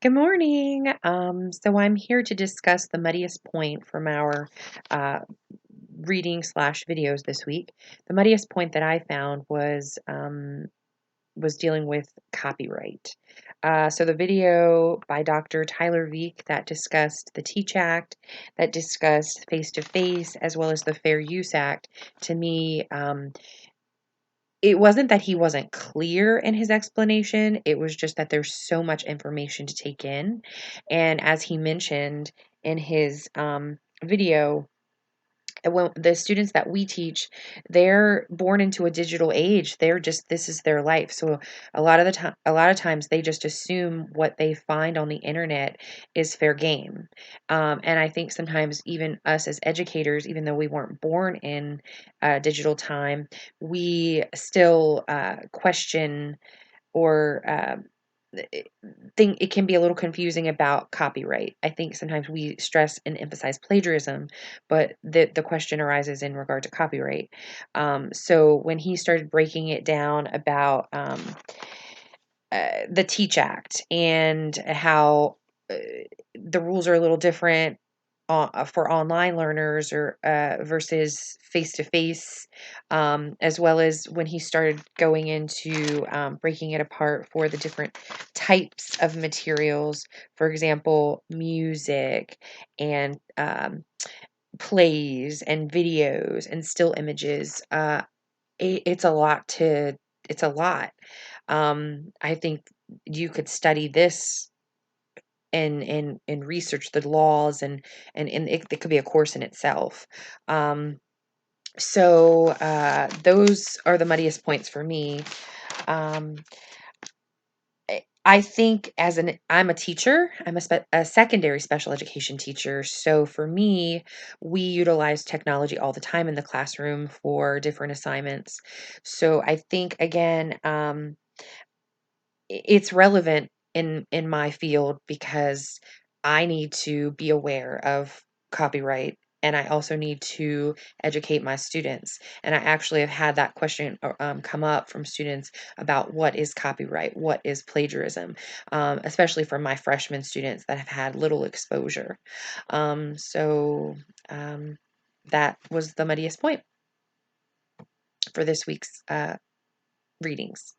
Good morning. So I'm here to discuss the muddiest point from our uh, reading slash videos this week. The muddiest point that I found was dealing with copyright. So the video by Dr. Tyler Veek that discussed the Teach Act, that discussed face to face, as well as the Fair Use Act, to me, it wasn't that he wasn't clear in his explanation, it was just that there's so much information to take in. And as he mentioned in his video, when the students that we teach, they're born into a digital age. They're just this is their life. So a lot of times they just assume what they find on the internet is fair game. And I think sometimes even us as educators, even though we weren't born in digital time, we still question or think it can be a little confusing about copyright. I think sometimes we stress and emphasize plagiarism, but the question arises in regard to copyright. So when he started breaking it down about the Teach Act and how uh, the rules are a little different for online learners or versus face to face, as well as when he started going into breaking it apart for the different types of materials, for example, music and plays and videos and still images. It's a lot to. It's a lot. I think you could study this and research the laws and it could be a course in itself. Those are the muddiest points for me. Um, I think I'm a teacher. I'm a secondary special education teacher. So for me, we utilize technology all the time in the classroom for different assignments. So I think again, it's relevant in my field because I need to be aware of copyright and I also need to educate my students. And I actually have had that question come up from students about what is copyright, what is plagiarism, especially from my freshman students that have had little exposure. Um, so um, that was the muddiest point for this week's readings.